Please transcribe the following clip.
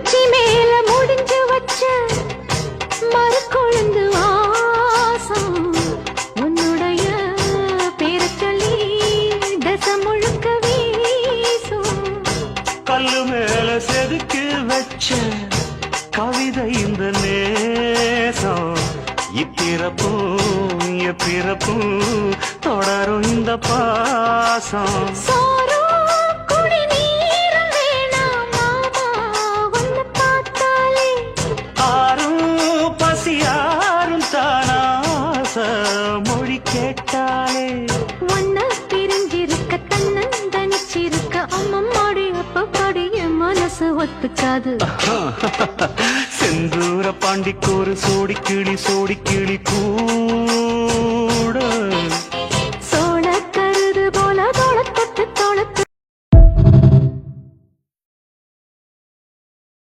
உச்சி மேல முடிஞ்சு வச்ச மறு கொழுந்து வாசம் உன்னுடைய பேரை சொல்லி தசை முழுக்க வீசும். கல்லு மேல செதுக்கு வச்ச கவிதை இந்த நேசம் இப்பிறப்பும் எப்பிறப்பும் தொடரும் இந்த பாசம். சோறும் குடிநீரும் வேணாம் மாமா உன்னை பார்த்தாலே. ஆரும் பசியாரும் தானாச மொழி கேட்டாலே. உன்னை பிரிஞ்சிருக்க தன்னந்தனிச்சிருக்க அம்மம்மாடி அப்பப்பாடி என் மனசு ஒத்துக்காது. செந்தூர பாண்டிக்கு ஒரு சோடி கிளி கூட